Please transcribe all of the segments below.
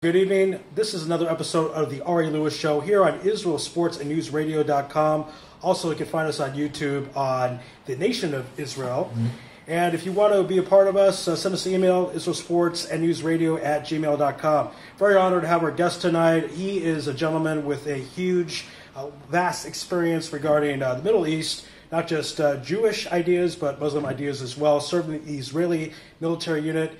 Good evening. This is another episode of the Ari Louis Show here on IsraelSportsAndNewsRadio.com. Also, you can find us on YouTube on the Nation of Israel. And if you want to be a part of us, send us an email, IsraelSportsAndNewsRadio@gmail.com. Very honored to have our guest tonight. He is a gentleman with a huge, vast experience regarding the Middle East, not just Jewish ideas, but Muslim ideas as well. Served in the Israeli military unit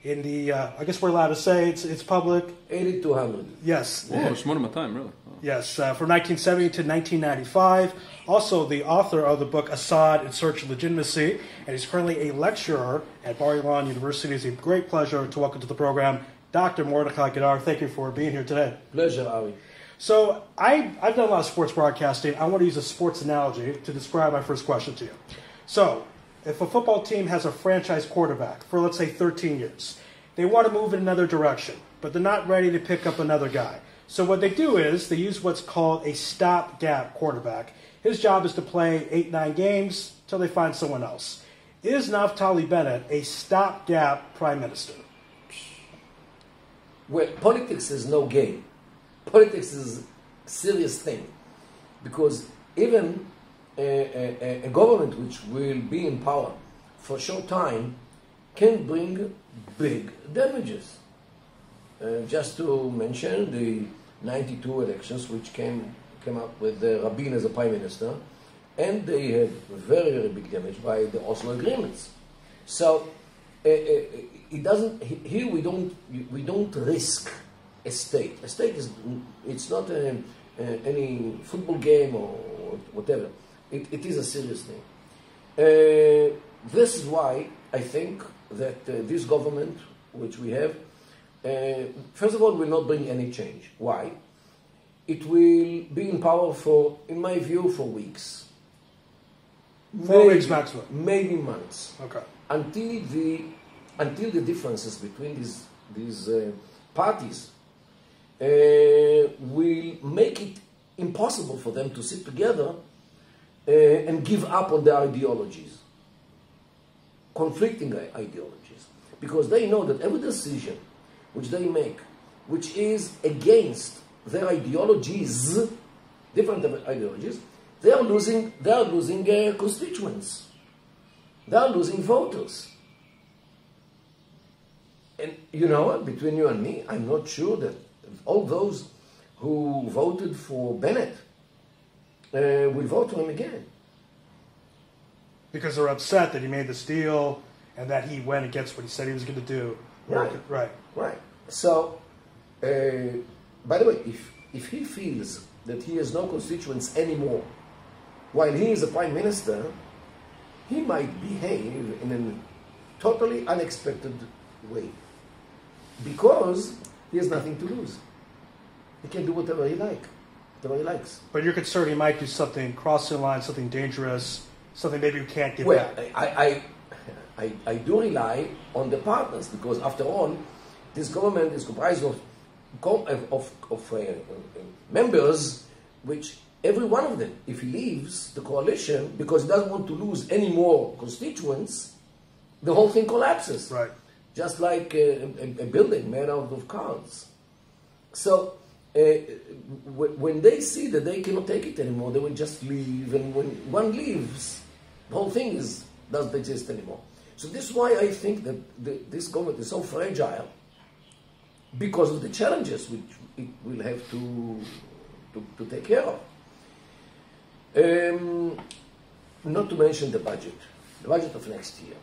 in the, I guess we're allowed to say it's public. 8200. Yes. Oh, it's more than my time, really. Oh. Yes, from 1970 to 1995. Also the author of the book Assad in Search of Legitimacy, and he's currently a lecturer at Bar Ilan University. It's a great pleasure to welcome to the program Dr. Mordechai Kedar. Thank you for being here today. Pleasure, Ari. So I've done a lot of sports broadcasting. I want to use a sports analogy to describe my first question to you. So if a football team has a franchise quarterback for, let's say, 13 years, they want to move in another direction, but they're not ready to pick up another guy. So what they do is they use what's called a stopgap quarterback. His job is to play 8-9 games till they find someone else. Is Naftali Bennett a stopgap prime minister? Well, politics is no game. Politics is a serious thing, because even a government which will be in power for a short time can bring big damages. Just to mention the 92 elections, which came up with Rabin as a prime minister, and they had very, very big damage by the Oslo agreements. So it doesn't. Here we don't risk a state. A state it's not any football game or whatever. It is a serious thing. This is why I think that this government, which we have, first of all, will not bring any change. Why? It will be in power for, in my view, for weeks. 4 weeks maximum. Maybe months. Okay. Until the differences between these parties will make it impossible for them to sit together and give up on their ideologies, conflicting ideologies, because they know that every decision which they make, which is against their ideologies, different ideologies, they are losing constituents, they are losing voters. And you know what, between you and me, I'm not sure that all those who voted for Bennett will vote for him again. Because they're upset that he made this deal and that he went against what he said he was going to do. Right. So, by the way, if he feels that he has no constituents anymore while he is a prime minister, he might behave in a totally unexpected way, because he has nothing to lose. He can do whatever he likes. But you're concerned he might do something crossing the line, something dangerous, something maybe you can't give well, back. I do rely on the partners, because after all, this government is comprised of members, which every one of them, if he leaves the coalition because he doesn't want to lose any more constituents, the whole thing collapses. Right. Just like a building made out of cards. So when they see that they cannot take it anymore, they will just leave. And when one leaves, the whole thing doesn't exist anymore. So this is why I think that this government is so fragile, because of the challenges which it will have to take care of. Not to mention the budget of next year.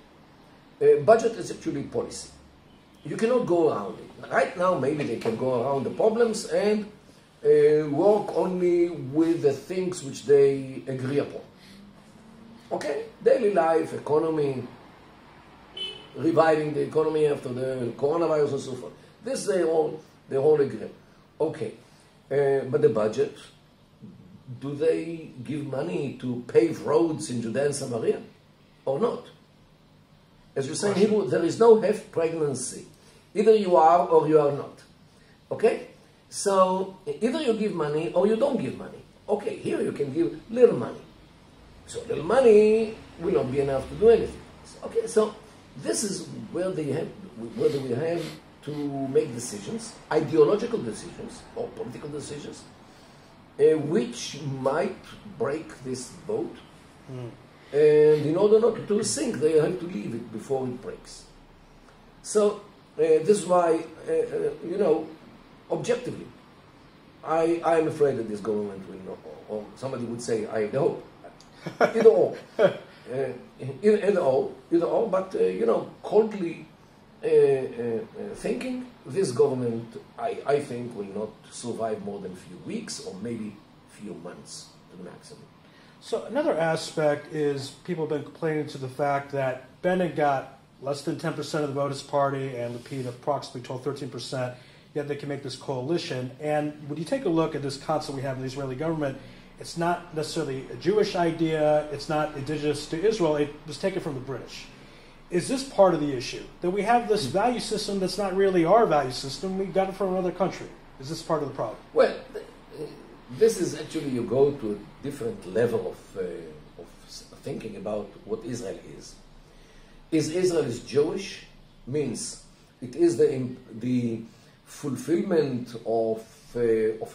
Budget is actually policy. You cannot go around it. Right now, maybe they can go around the problems and work only with the things which they agree upon. Okay? Daily life, economy, reviving the economy after the coronavirus and so forth. This they all agree. Okay. But the budget, do they give money to pave roads in Judea and Samaria or not? As you say in Hebrew, there is no half pregnancy. Either you are or you are not. Okay? So, either you give money or you don't give money. Okay, here you can give little money. So, little money will not be enough to do anything. Okay, so this is where we have to make decisions, ideological decisions or political decisions, which might break this boat. And in order not to sink, they have to leave it before it breaks. So this is why, objectively, I'm afraid that this government will not, or somebody would say, I have the hope. Either or. Either or, but, coldly thinking, this government, I think, will not survive more than a few weeks or maybe a few months to the maximum. So another aspect is people have been complaining to the fact that Bennett got less than 10% of the vote his party and Lapid approximately 12-13%, yet they can make this coalition. And when you take a look at this concept we have in the Israeli government, it's not necessarily a Jewish idea, it's not indigenous to Israel, it was taken from the British. Is this part of the issue? That we have this value system that's not really our value system, we got it from another country. Is this part of the problem? Well, this is actually, you go to a different level of thinking about what Israel is. Is Israel Jewish? Means it is the fulfillment of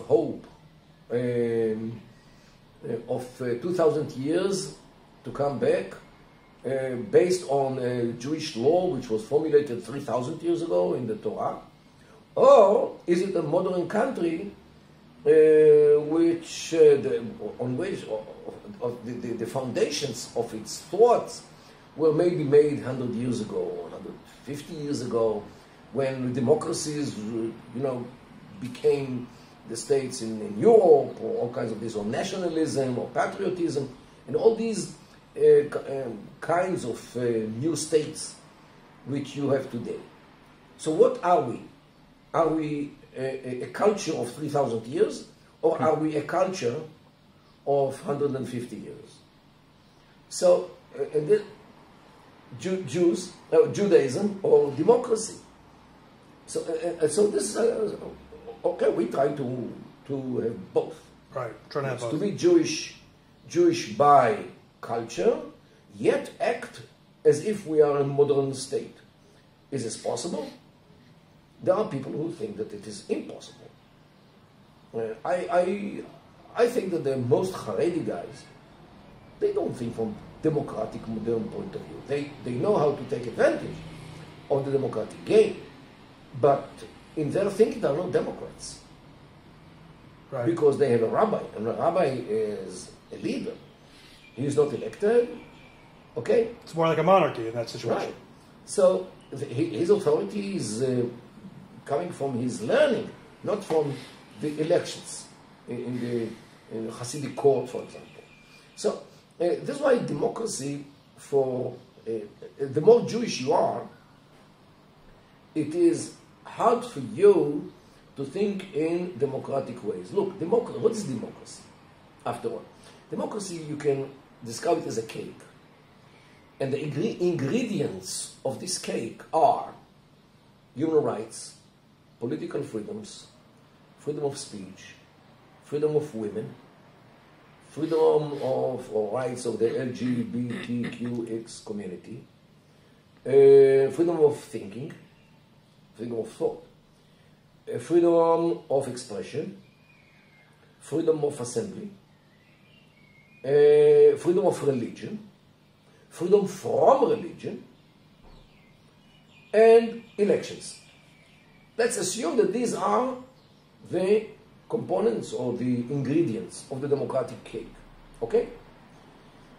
hope of 2,000 years to come back, based on Jewish law which was formulated 3,000 years ago in the Torah, or is it a modern country which on which the foundations of its thoughts were maybe made 100 years ago, 150 years ago, when democracies, became the states in Europe, or all kinds of this, or nationalism, or patriotism, and all these kinds of new states which you have today. So what are we? Are we a culture of 3,000 years, or are we a culture of 150 years? So, Judaism or democracy. So this okay. We try to have both. Right, trying to have both. To be Jewish by culture, yet act as if we are a modern state. Is this possible? There are people who think that it is impossible. I think that the most Haredi guys, they don't think from democratic modern point of view. They know how to take advantage of the democratic game, but in their thinking they are not Democrats. Right. Because they have a rabbi, and a rabbi is a leader. He is not elected, okay? It's more like a monarchy in that situation. Right. So his authority is coming from his learning, not from the elections in the Hasidic court, for example. So this is why democracy, for the more Jewish you are, it is hard for you to think in democratic ways. Look, what is democracy? After all, democracy, you can describe it as a cake. And the ingredients of this cake are human rights, political freedoms, freedom of speech, freedom of women, freedom of or rights of the LGBTQX community, freedom of thinking, freedom of thought, freedom of expression, freedom of assembly, freedom of religion, freedom from religion, and elections. Let's assume that these are the components or the ingredients of the democratic cake. Okay?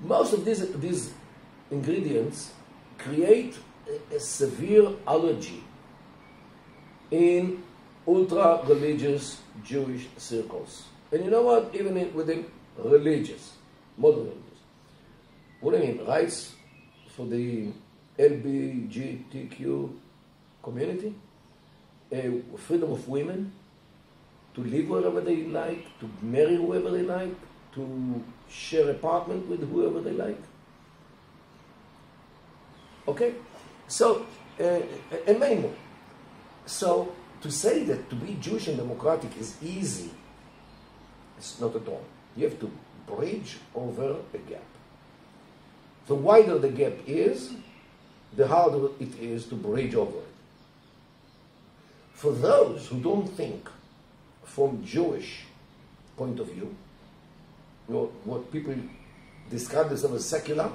Most of these ingredients create a severe allergy in ultra-religious Jewish circles. And you know what? Even within religious, modern religious. What do I mean? Rights for the LGBTQ community, freedom of women to live wherever they like, to marry whoever they like, to share apartment with whoever they like. Okay? So, and many more. So, to say that to be Jewish and democratic is easy, it's not at all. You have to bridge over a gap. The wider the gap is, the harder it is to bridge over it. For those who don't think from Jewish point of view, what people describe themselves as secular,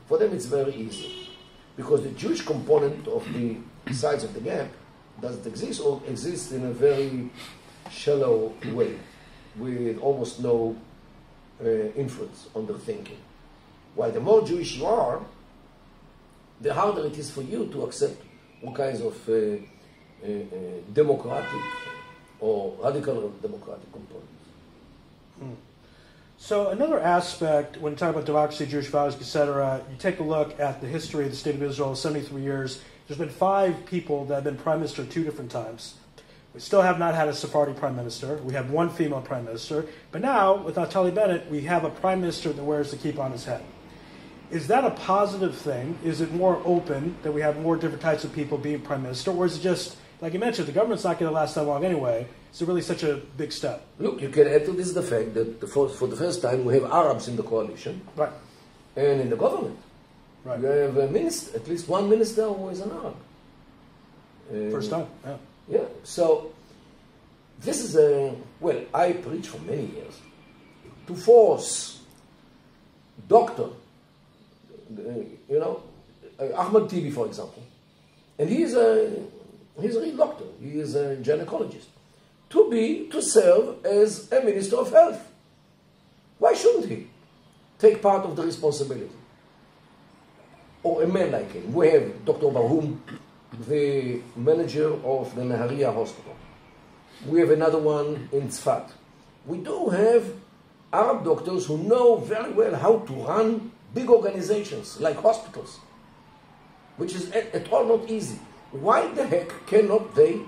for them it's very easy. Because the Jewish component of the sides of the gap doesn't exist, or exists in a very shallow way, with almost no influence on their thinking. While the more Jewish you are, the harder it is for you to accept all kinds of democratic or radical democratic components. So another aspect, when you talk about democracy, Jewish values, etc., you take a look at the history of the State of Israel, 73 years. There's been 5 people that have been prime minister 2 different times. We still have not had a Sephardi prime minister. We have 1 female prime minister. But now, with Naftali Bennett, we have a prime minister that wears the kippah on his head. Is that a positive thing? Is it more open that we have more different types of people being prime minister? Or is it just, like you mentioned, the government's not going to last that long anyway? Is it really such a big step? Look, you can add to this the fact that for the first time we have Arabs in the coalition. Right. And in the government. Right. You have a minister, at least one minister who is an Arab. First time, yeah. Yeah, so this is a, well, I preached for many years to force doctor, Ahmed Tibi, for example, and he's a real doctor, he is a gynecologist, to serve as a minister of health. Why shouldn't he take part of the responsibility? Or a man like him. We have Dr. Barhum, the manager of the Nahariya hospital. We have another one in Tzfat. We do have Arab doctors who know very well how to run big organizations like hospitals, which is at all not easy. Why the heck cannot they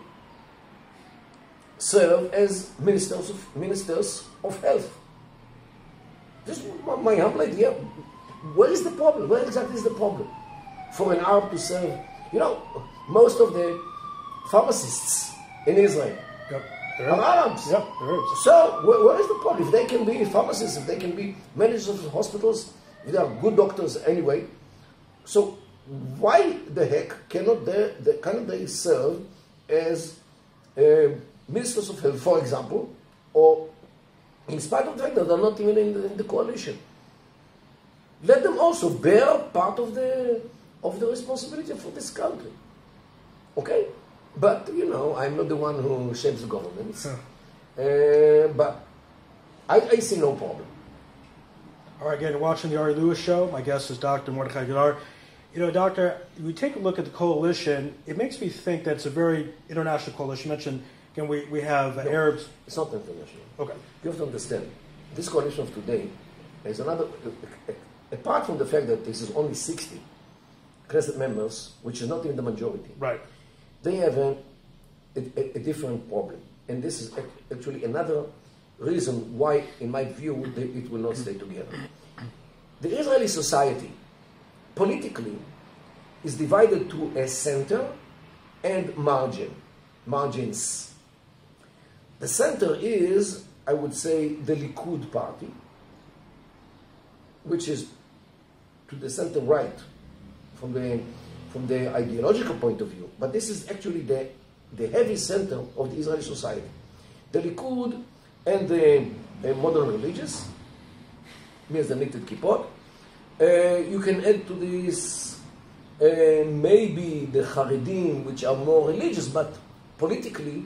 serve as ministers of health? This is my humble idea. Where is the problem? Where exactly is the problem for an Arab to serve? Most of the pharmacists in Israel are Arabs. Yep, there is. So where is the problem? If they can be pharmacists, if they can be managers of hospitals, if they are good doctors anyway, so why the heck cannot they serve as ministers of health, for example, or in spite of the fact that they're not even in the coalition? Let them also bear part of the responsibility for this country. Okay? But, I'm not the one who shapes the governments. But I see no problem. All right, again, watching the Ari Louis show. My guest is Dr. Mordechai Kedar. Doctor, we take a look at the coalition. It makes me think that it's a very international coalition. You mentioned, again, we have Arabs. It's not international. Okay. You have to understand, this coalition of today is another... Apart from the fact that this is only 60 Knesset members, which is not even the majority, right? They have a different problem. And this is actually another reason why, in my view, it will not stay together. The Israeli society, politically, is divided to a center and margins. The center is, I would say, the Likud party, which is to the center right from the ideological point of view, but this is actually the heavy center of the Israeli society. The Likud and the modern religious, means the knitted kippot. You can add to this maybe the Haredim, which are more religious, but politically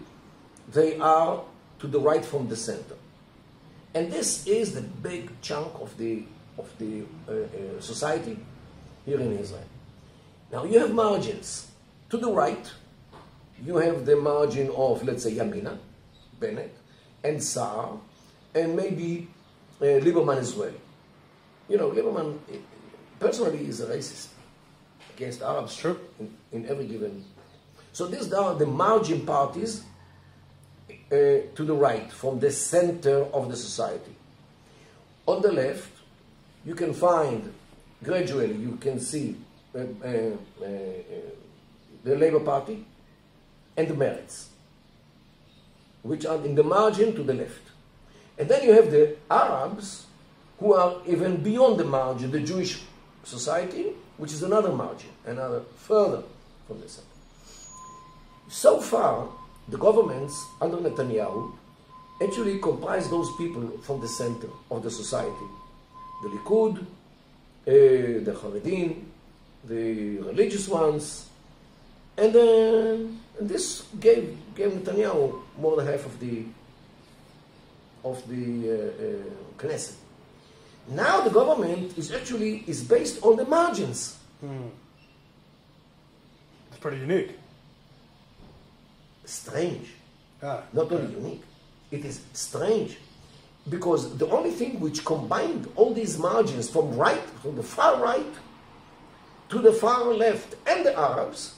they are to the right from the center. And this is the big chunk of the society here in Israel. Now you have margins. To the right, you have the margin of, let's say, Yamina, Bennett, and Saar, and maybe Lieberman as well. Lieberman personally is a racist against Arabs in every given. So these are the margin parties to the right, from the center of the society. On the left, you can find, gradually, you can see the Labour Party and the Meretz, which are in the margin to the left. And then you have the Arabs, who are even beyond the margin, the Jewish society, which is another margin, another further from the center. So far, the governments under Netanyahu actually comprise those people from the center of the society. The Likud, the Haredim, the religious ones, and this gave Netanyahu more than half of the Knesset. Now the government is based on the margins. It's pretty unique. Strange. Not Only unique. It is strange. Because the only thing which combined all these margins from the far right to the far left and the Arabs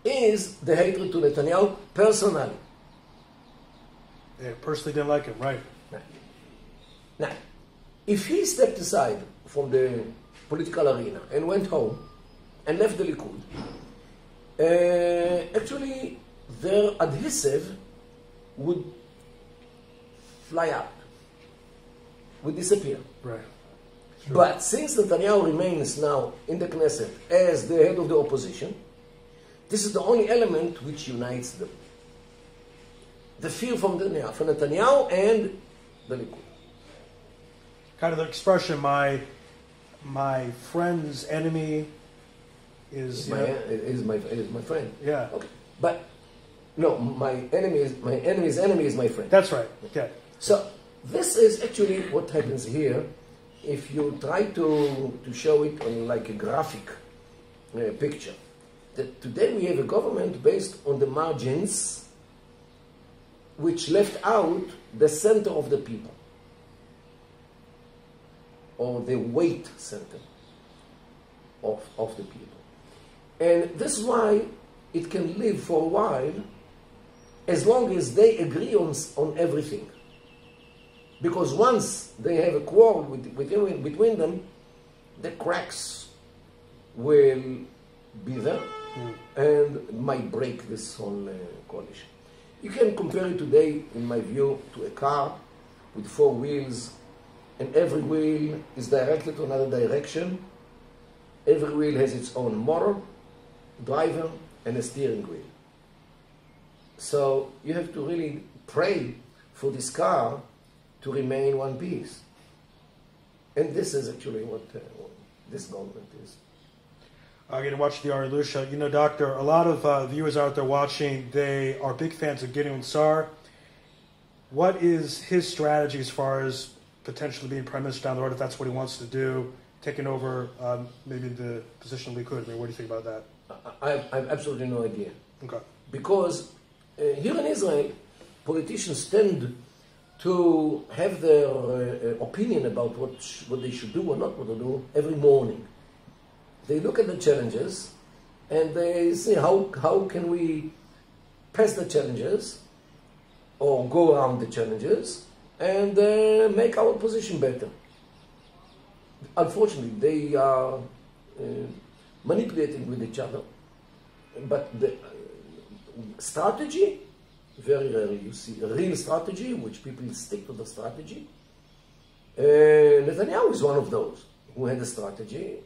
is the hatred to Netanyahu personally. They personally didn't like him, right? Now, if he stepped aside from the political arena and went home and left the Likud, actually their adhesive would fly out, would disappear. Right. Sure. But since Netanyahu remains now in the Knesset as the head of the opposition, this is the only element which unites them. The fear from Netanyahu and the Likud. Kind of the expression, my friend's enemy is my friend. Yeah. Okay. But no, my enemy's enemy is my friend. That's right. Okay. So this is actually what happens here. If you try to show it on like a graphic picture, that today we have a government based on the margins, which left out the center of the people, or the weight center of the people. And this is why it can live for a while, as long as they agree on everything. Because once they have a quarrel between them, the cracks will be there and might break this whole coalition. You can compare it today, in my view, to a car with 4 wheels, and every wheel is directed to another direction. Every wheel has its own motor, driver, and a steering wheel. So you have to really pray for this car to remain one piece. And this is actually what this government is. I'm going to watch the Ari Louis show. You know, Doctor, a lot of viewers out there watching, they are big fans of Gideon Sa'ar. What is his strategy as far as potentially being prime minister down the road, if that's what he wants to do, taking over maybe the position of Likud? I mean, what do you think about that? I have absolutely no idea. Okay. Because here in Israel, politicians tend to have their opinion about what they should do or not what to do every morning. They look at the challenges and they say, how can we pass the challenges or go around the challenges and make our position better. Unfortunately, they are manipulating with each other. But the strategy, very rarely you see a real strategy, which people stick to the strategy. Netanyahu is one of those who had a strategy,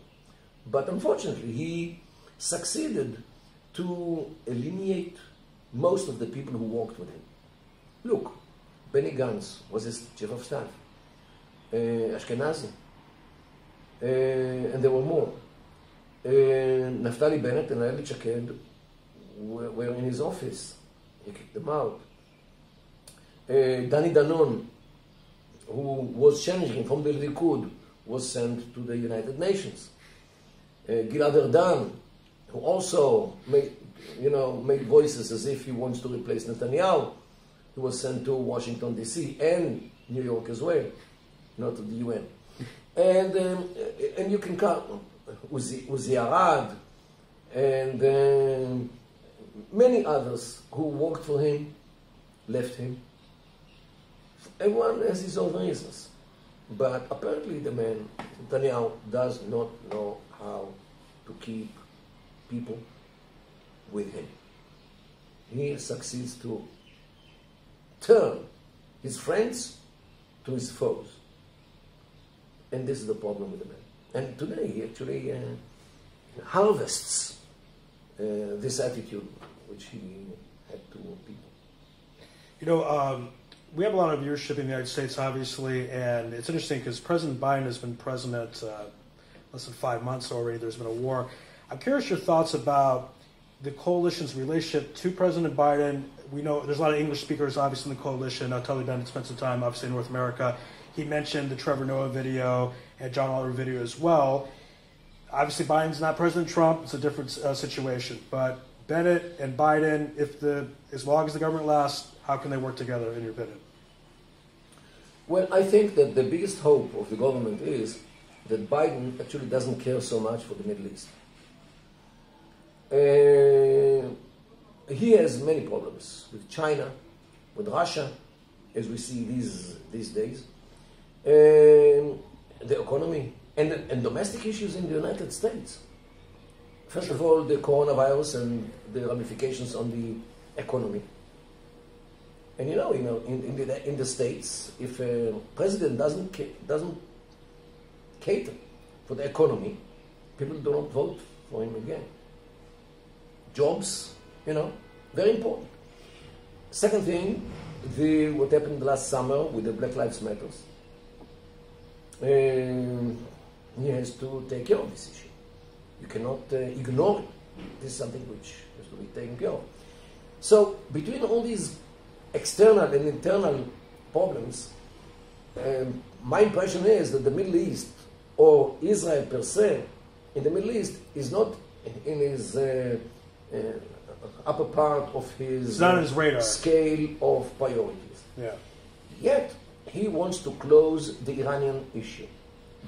but unfortunately he succeeded to eliminate most of the people who worked with him. Look, Benny Gantz was his chief of staff, Ashkenazi, and there were more. Naftali Bennett and Ari Louis were in his office. He kicked them out. Danny Danon, who was changing from the Likud, was sent to the United Nations. Gilad Erdan, who also made voices as if he wants to replace Netanyahu, he was sent to Washington, D.C. and New York as well, not to the UN. And you can count Uzi Arad and many others who worked for him, left him. Everyone has his own reasons. But apparently the man, Netanyahu, does not know how to keep people with him. He succeeds to turn his friends to his foes. And this is the problem with the man. And today he actually harvests this attitude which he had to people. You know, we have a lot of viewership in the United States, obviously, and it's interesting because President Biden has been president less than 5 months already. There's been a war. I'm curious your thoughts about the coalition's relationship to President Biden. We know there's a lot of English speakers, obviously, in the coalition. Naftali Bennett spent some time, obviously, in North America. He mentioned the Trevor Noah video and John Oliver video as well. Obviously, Biden's not President Trump. It's a different situation. But Bennett and Biden, as long as the government lasts, how can they work together, in your opinion? Well, I think that the biggest hope of the government is that Biden actually doesn't care so much for the Middle East. He has many problems with China, with Russia, as we see these days, the economy, and domestic issues in the United States. First of all, the coronavirus and the ramifications on the economy. And in the States, if a president doesn't cater for the economy, people do not vote for him again. Jobs, very important. Second thing, what happened last summer with the Black Lives Matter. He has to take care of this issue. You cannot ignore it. This is something which has to be taken care of. So between all these external and internal problems, my impression is that the Middle East, or Israel per se, in the Middle East is not in his upper part of his, it's not on his radar scale of priorities. Yeah. Yet he wants to close the Iranian issue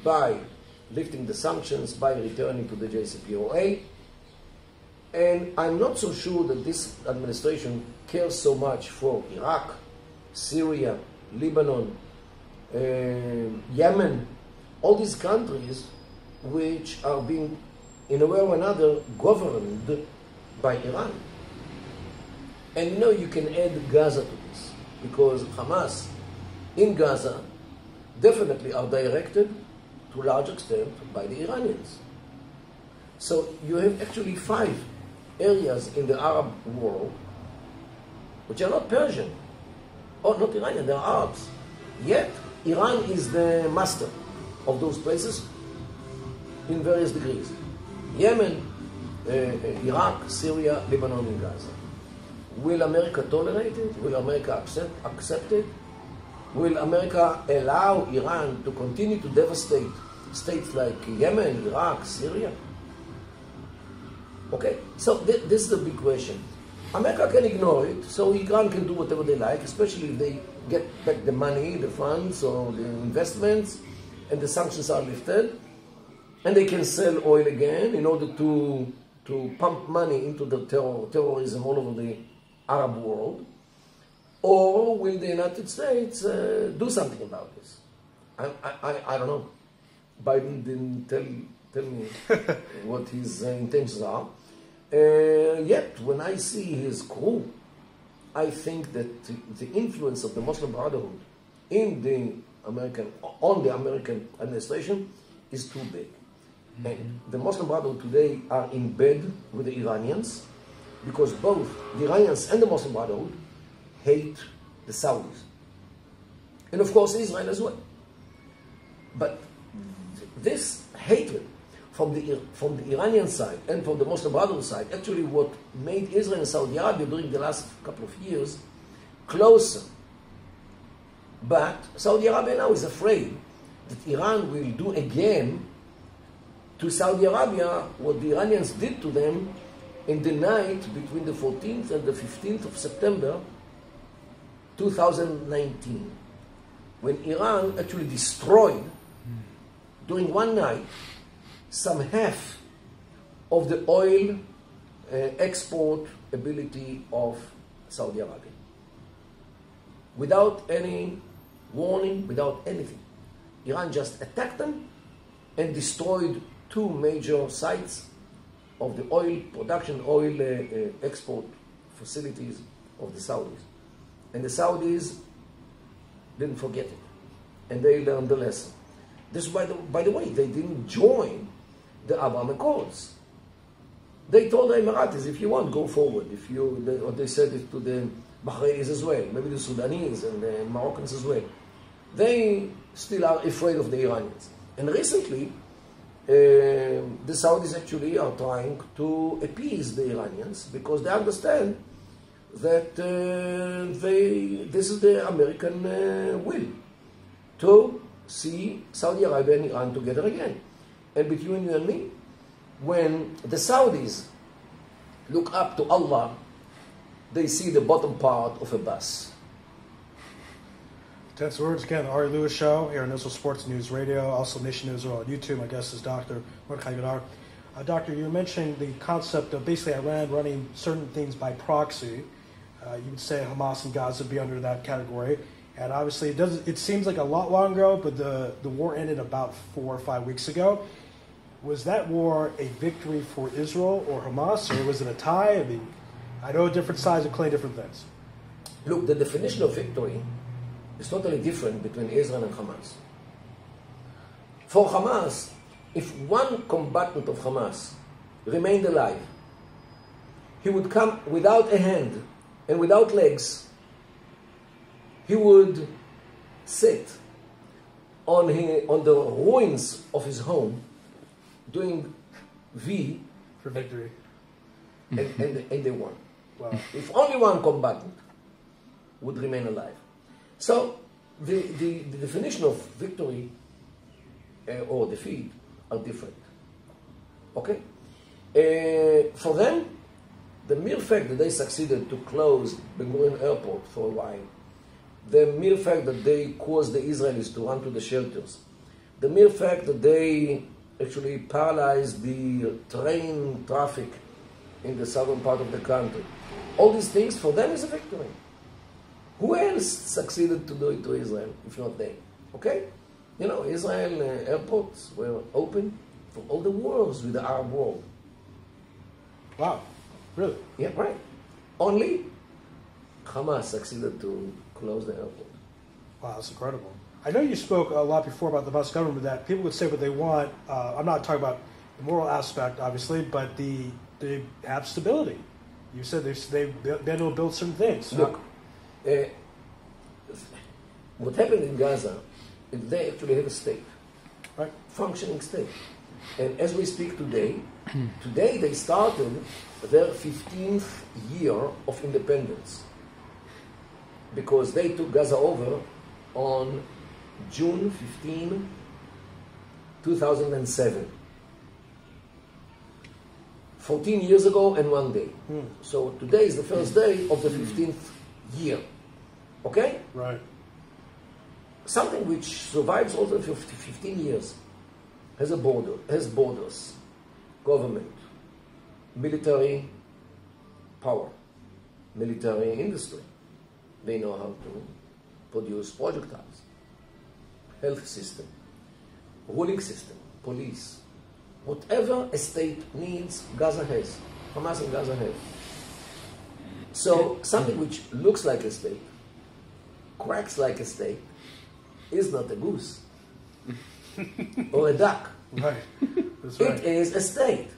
by lifting the sanctions, by returning to the JCPOA. And I'm not so sure that this administration cares so much for Iraq, Syria, Lebanon, Yemen, all these countries which are being, in a way or another, governed by Iran. And you can add Gaza to this, because Hamas in Gaza definitely are directed to a large extent by the Iranians. So you have actually 5 areas in the Arab world which are not Persian, or not Iranian, they are Arabs. Yet Iran is the master of those places in various degrees. Yemen, Iraq, Syria, Lebanon, and Gaza. Will America tolerate it? Will America accept it? Will America allow Iran to continue to devastate states like Yemen, Iraq, Syria? Okay, so this is the big question. America can ignore it, so Iran can do whatever they like, especially if they get back the money, the funds, or the investments, and the sanctions are lifted, and they can sell oil again in order to pump money into the terrorism all over the Arab world. Or will the United States do something about this? I don't know. Biden didn't tell me what his intentions are. Yet, when I see his crew, I think that the influence of the Muslim Brotherhood on the American administration is too big. Mm-hmm. And the Muslim Brotherhood today are in bed with the Iranians, because both the Iranians and the Muslim Brotherhood hate the Saudis. And of course Israel as well. But this hatred from the Iranian side and from the Muslim Brotherhood side, actually what made Israel and Saudi Arabia during the last couple of years closer. But Saudi Arabia now is afraid that Iran will do again to Saudi Arabia what the Iranians did to them in the night between the 14th and the 15th of September 2019, when Iran actually destroyed, during one night, some half of the oil export ability of Saudi Arabia. Without any warning, without anything. Iran just attacked them and destroyed 2 major sites of the oil production, oil export facilities of the Saudis. And the Saudis didn't forget it. And they learned the lesson. This, by the way, they didn't join the Abraham Accords. They told the Emiratis, if you want, go forward. Or they said it to the Bahrainis as well, maybe the Sudanese and the Moroccans as well. They still are afraid of the Iranians. And recently, the Saudis actually are trying to appease the Iranians because they understand that this is the American will to see Saudi Arabia and Iran together again. And between you and me, when the Saudis look up to Allah, they see the bottom part of a bus. Tense words again. The Ari Louis Show here on Israel Sports News Radio, also Nation Israel on YouTube. My guest is Dr. Mordechai Kedar. Doctor, you mentioned the concept of basically Iran running certain things by proxy. You would say Hamas and Gaza would be under that category. And obviously, it seems like a lot long ago, but the war ended about 4 or 5 weeks ago. Was that war a victory for Israel or Hamas, or was it a tie? I mean, I know different sides will claim different things. Look, the definition of victory is totally different between Israel and Hamas. For Hamas, if one combatant of Hamas remained alive, he would come without a hand and without legs. He would sit on the ruins of his home doing V for victory. And they won. Wow. If only one combatant would remain alive. So the definition of victory or defeat are different. Okay? For them, the mere fact that they succeeded to close Ben Gurion Airport for a while, the mere fact that they caused the Israelis to run to the shelters, the mere fact that they actually paralyzed the train traffic in the southern part of the country, all these things for them is a victory. Who else succeeded to do it to Israel if not they? Okay? You know, Israel airports were open for all the wars with the Arab world. Wow. Really? Yeah, right. Only Hamas succeeded to close the airport. Wow, that's incredible. I know you spoke a lot before about the Hamas government, that people would say what they want. I'm not talking about the moral aspect, obviously, but they have stability. You said they've been able to build certain things. Look, what happened in Gaza is they actually have a state, right? Functioning state. And as we speak today, they started their 15th year of independence because they took Gaza over on June 15, 2007. 14 years ago and 1 day. So today is the first day of the 15th year. Okay? Right. Something which survives also for 15 years has a border, has borders, government, military power, military industry. They know how to produce projectiles, health system, ruling system, police. Whatever a state needs, Gaza has. Hamas and Gaza have. So something which looks like a state, quacks like a state, is not a goose or a duck. Right. That's right. It is a state.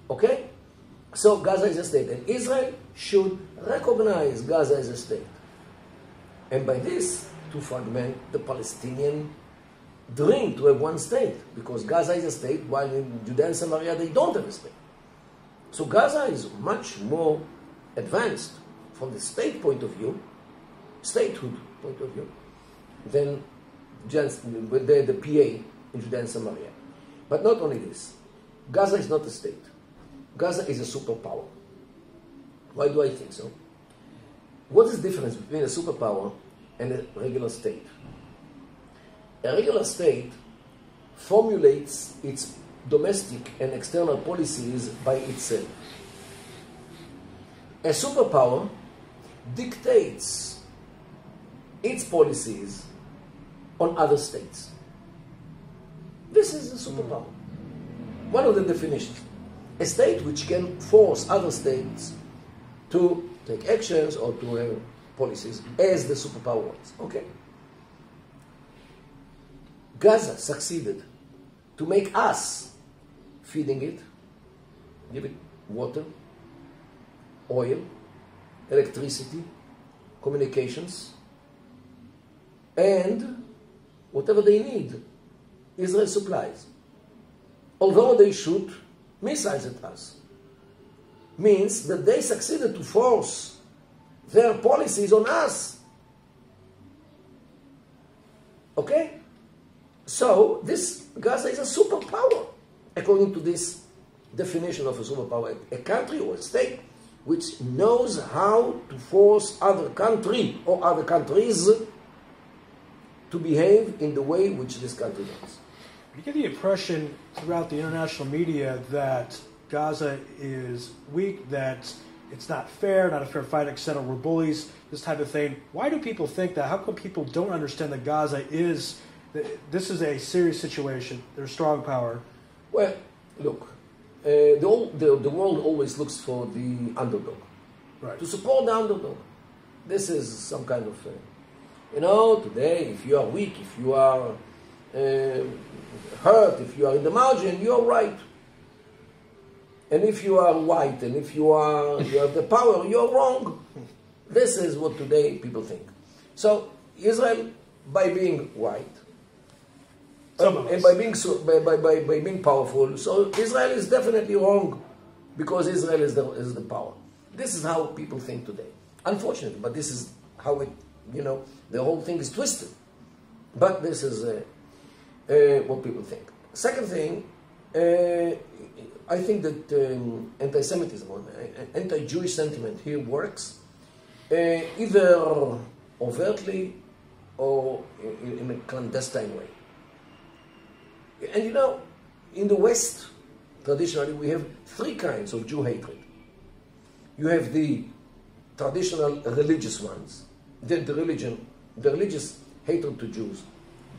Okay? So Gaza is a state. And Israel should recognize Gaza as a state. And by this, to fragment the Palestinian dream to have one state, because Gaza is a state, while in Judea and Samaria they don't have a state. So Gaza is much more advanced from the state point of view, statehood point of view, than just the PA in Judea and Samaria. But not only this, Gaza is not a state. Gaza is a superpower. Why do I think so? What is the difference between a superpower and a regular state? A regular state formulates its domestic and external policies by itself. A superpower dictates its policies on other states. This is a superpower. One of the definitions. A state which can force other states to take actions or to have policies as the superpower wants. Okay? Gaza succeeded to make us feeding it, give it water, oil, electricity, communications, and whatever they need, Israel supplies. Although they shoot missiles at us, means that they succeeded to force their policies on us. Okay? So, this Gaza is a superpower, according to this definition of a superpower. A country or a state which knows how to force other country or other countries to behave in the way which this country does. You get the impression throughout the international media that Gaza is weak, that it's not a fair fight, etc. We're bullies, this type of thing. Why do people think that? How come people don't understand that Gaza is, this is a serious situation, there's strong power? Well, look, the world always looks for the underdog. Right. To support the underdog. This is some kind of, today, if you are weak, if you are hurt, if you are in the margin, you are right. And if you are white, and if you have the power, you are wrong. This is what today people think. So Israel, by being white, and by being powerful, so Israel is definitely wrong because Israel is the power. This is how people think today. Unfortunately, but this is how it, the whole thing is twisted. But this is what people think. Second thing, I think that anti-Semitism, anti-Jewish sentiment here works either overtly or in a clandestine way. And in the West, traditionally, we have three kinds of Jew hatred. You have the traditional religious ones, the religious hatred to Jews,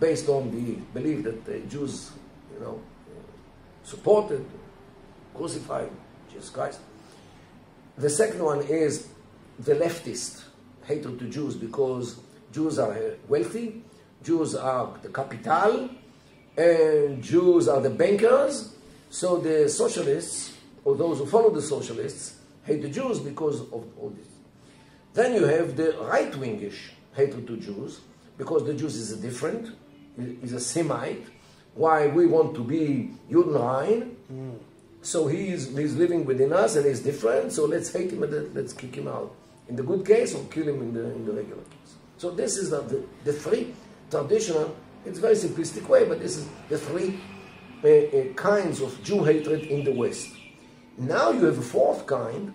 based on the belief that the Jews, supported, crucified Jesus Christ. The second one is the leftist hatred to Jews because Jews are wealthy, Jews are the capital, and Jews are the bankers. So the socialists, or those who follow the socialists, hate the Jews because of all this. Then you have the right-wingish hatred to Jews, because the Jews is different, is a Semite. Why we want to be Judenrein? So he's living within us and he's different, so let's hate him and let's kick him out. In the good case, or kill him in the regular case. So this is the three traditional, it's a very simplistic way, but this is the three kinds of Jew hatred in the West. Now you have a fourth kind,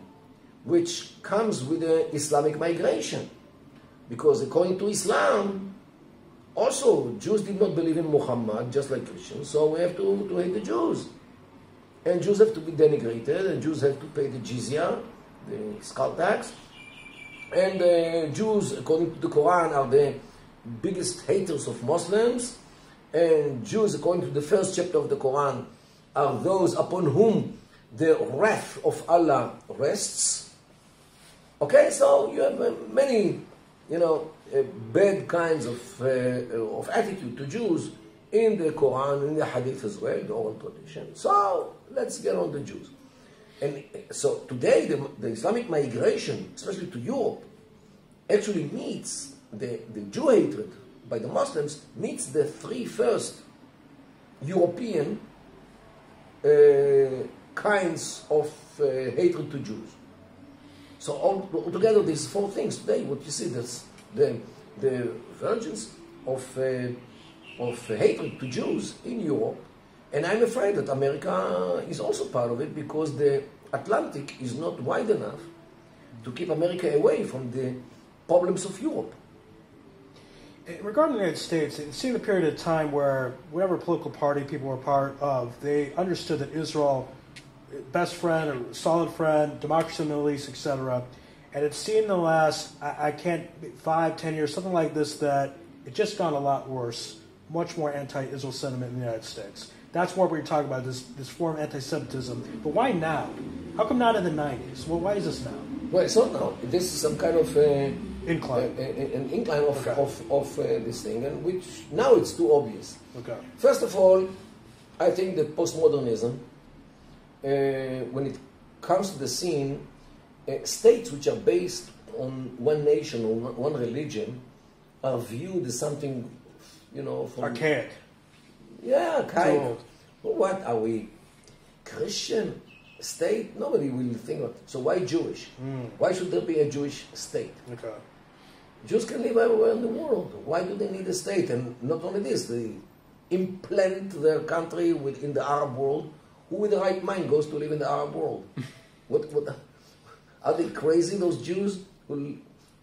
which comes with the Islamic migration. Because according to Islam, also Jews did not believe in Muhammad, just like Christians, so we have to hate the Jews. And Jews have to be denigrated, and Jews have to pay the jizya, the skull tax. And Jews, according to the Quran, are the biggest haters of Muslims. And Jews, according to the first chapter of the Quran, are those upon whom the wrath of Allah rests. Okay, so you have many, bad kinds of attitude to Jews in the Quran, in the Hadith as well, the oral tradition. So let's get on the Jews. And so today the Islamic migration, especially to Europe, actually meets the Jew hatred by the Muslims, meets the three first European kinds of hatred to Jews. So altogether these four things today, what you see, that's the virgins of hatred to Jews in Europe. And I'm afraid that America is also part of it because the Atlantic is not wide enough to keep America away from the problems of Europe. Regarding the United States, it seemed a period of time where whatever political party people were part of, they understood that Israel, best friend, or solid friend, democracy in the Middle East, etc. And it seemed in the last, 5-10 years, something like this, that it just gone a lot worse, much more anti-Israel sentiment in the United States. That's what we're talking about, this form of anti-Semitism. But why now? How come not in the 90s? Well, why is this now? Well, it's not now. This is some kind of incline. An incline of this thing, and which now it's too obvious. Okay. First of all, I think that postmodernism, when it comes to the scene, states which are based on one nation or one religion are viewed as something, from... Archaic. Yeah, archaic. Old. Well, what, are we Christian state? Nobody will think of it. So why Jewish? Why should there be a Jewish state? Okay. Jews can live everywhere in the world. Why do they need a state? And not only this, they implant their country within the Arab world. Who with the right mind goes to live in the Arab world? What are they crazy, those Jews?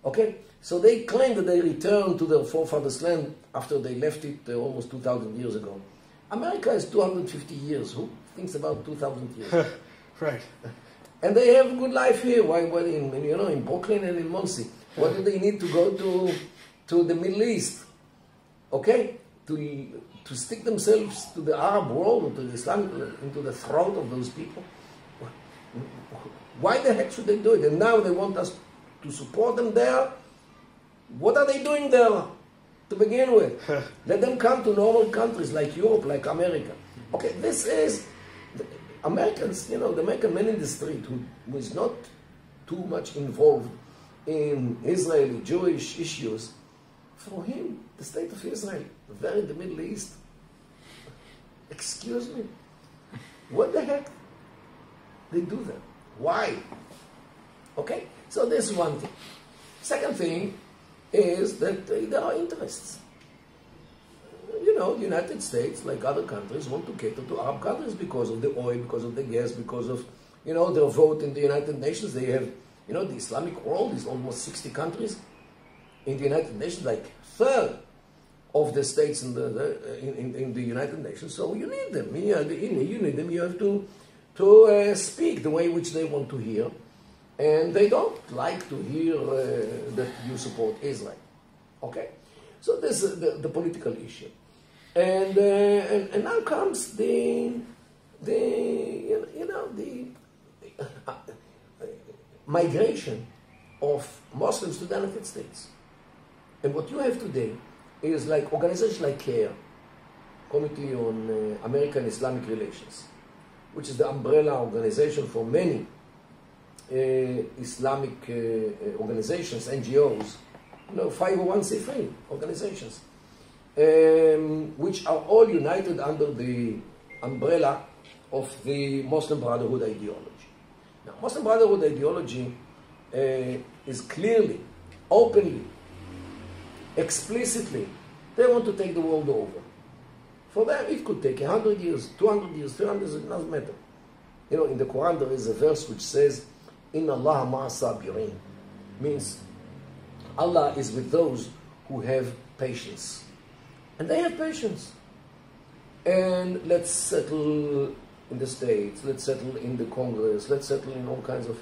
Okay, so they claim that they returned to their forefathers' land after they left it almost 2,000 years ago. America is 250 years. Who thinks about 2,000 years? Right. And they have a good life here. Why in Brooklyn and in Monsey? Why do they need to go to the Middle East? Okay, to stick themselves to the Arab world or to the Islamic, into the throat of those people? Why the heck should they do it? And now they want us to support them there. What are they doing there to begin with? Let them come to normal countries like Europe, like America. Okay, this is Americans, the American man in the street who is not too much involved in Israeli Jewish issues. For him, the state of Israel, there in the Middle East, excuse me, what the heck? They do that. Why? Okay, so this is one thing. Second thing is that there are interests. The United States, like other countries, want to cater to Arab countries because of the oil, because of the gas, because of, their vote in the United Nations. They have, the Islamic world is almost 60 countries. In the United Nations, like third of the states in the United Nations. So you need them. You need them. You have to speak the way which they want to hear. And they don't like to hear that you support Israel. Okay? So this is the political issue. And now comes the migration of Muslims to the United States. And what you have today is like organizations like CARE, Committee on American Islamic Relations, which is the umbrella organization for many Islamic organizations, NGOs, 501c3 organizations, which are all united under the umbrella of the Muslim Brotherhood ideology. Now, Muslim Brotherhood ideology is clearly, openly, explicitly, they want to take the world over. For them, it could take 100 years, 200 years, 300 years, it doesn't matter. In the Quran, there is a verse which says, Inna Allah ma'a sabirin, means Allah is with those who have patience. And they have patience. And let's settle in the States, let's settle in the Congress, let's settle in all kinds of,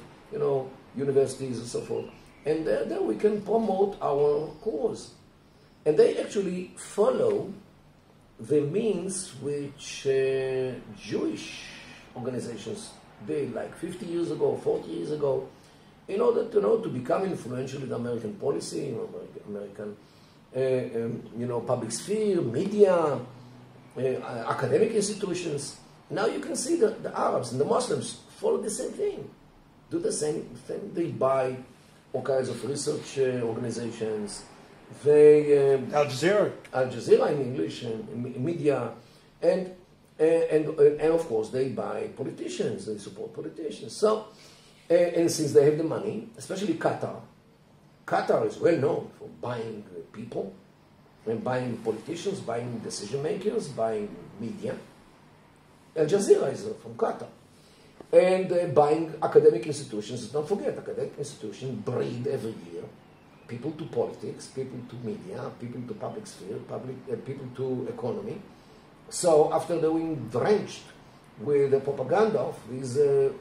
universities and so forth. And there we can promote our cause. And they actually follow the means which Jewish organizations did, like 50 years ago, 40 years ago, in order to become influential in American policy, American public sphere, media, academic institutions. Now you can see that the Arabs and the Muslims follow the same thing, do the same thing. They buy all kinds of research organizations. They Al Jazeera in English and media, and of course they buy politicians. They support politicians. So and since they have the money, especially Qatar is well known for buying people, and buying politicians, buying decision makers, buying media. Al Jazeera is from Qatar. And buying academic institutions. Don't forget, academic institutions breed every year people to politics, people to media, people to public sphere, people to economy. So after they were drenched with the propaganda of these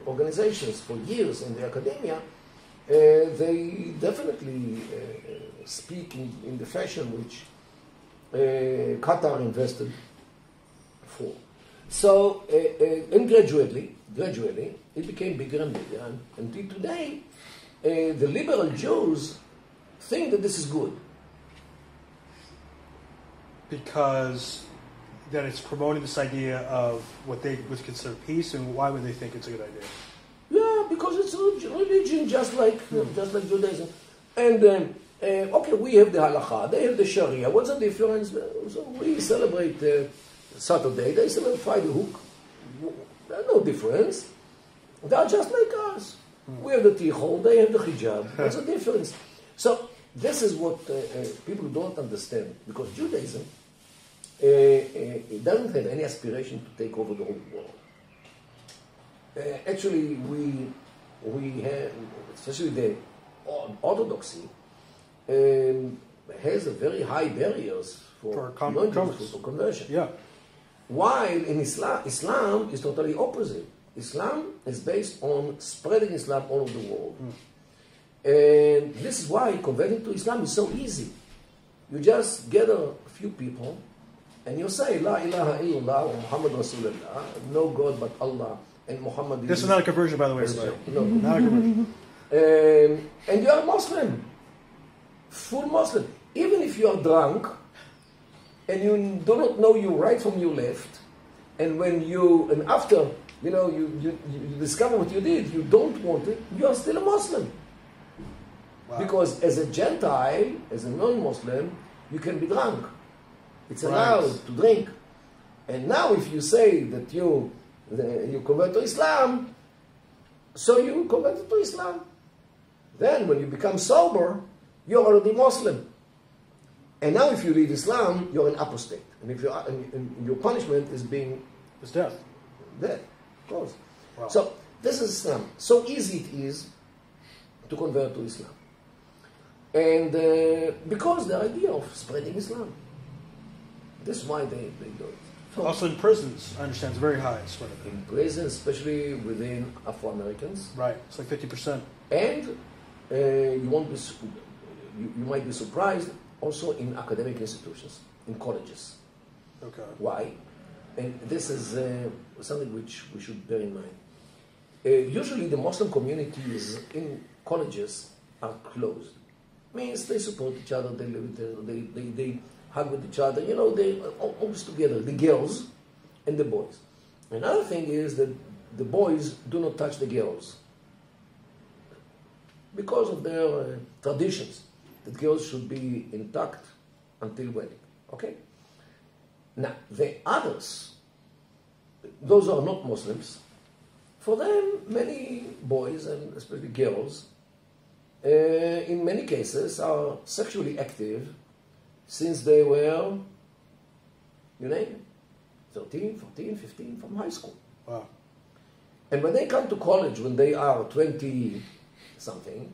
organizations for years in the academia, they definitely speak in the fashion which Qatar invested for. So, and gradually, it became bigger and bigger. And until today, the liberal Jews think that this is good. Because that it's promoting this idea of what they would consider peace, and why would they think it's a good idea? Yeah, religion, just like Judaism. And okay, we have the halakha, they have the Sharia. What's the difference? So we celebrate Saturday, they celebrate Friday hook. There's no difference. They are just like us. We have the tichol, they have the hijab. What's the difference? So this is what people don't understand, because Judaism it doesn't have any aspiration to take over the whole world. Actually, we have, especially the Orthodoxy, has a very high barriers for conversion. Yeah. While in Islam is totally opposite. Islam is based on spreading Islam all over the world. And this is why converting to Islam is so easy. You just gather a few people and you say, La ilaha illallah wa Muhammad Rasulullah, no God but Allah, and Muhammad This is not a conversion, by the way, everybody. No. Not a conversion. And you are Muslim. Full Muslim. Even if you are drunk and you do not know your right from your left, and after you discover what you did, you don't want it, you are still a Muslim. Wow. Because as a Gentile, as a non-Muslim, you can be drunk. It's allowed to drink. And now if you say that you convert to Islam, so you convert to Islam. Then when you become sober, you're already Muslim. And now if you leave Islam, you're an apostate. And if and your punishment is being... It's death. Death, of course. Wow. So this is Islam. So easy it is to convert to Islam. And because the idea of spreading Islam. That's why they do it. So Also in prisons, I understand, it's very high. in prisons, especially within Afro-Americans. Right, it's like 50%. And you might be surprised also in academic institutions, in colleges. Okay. Why? And this is something which we should bear in mind. Usually the Muslim communities in colleges are closed. Means they support each other, they live together, they hug with each other, they're always together, the girls and the boys. Another thing is that the boys do not touch the girls because of their traditions. The girls should be intact until wedding. Okay? Now, the others, those who are not Muslims, for them, many boys, and especially girls, in many cases are sexually active since they were, 13, 14, 15, from high school. Wow. And when they come to college, when they are 20-something,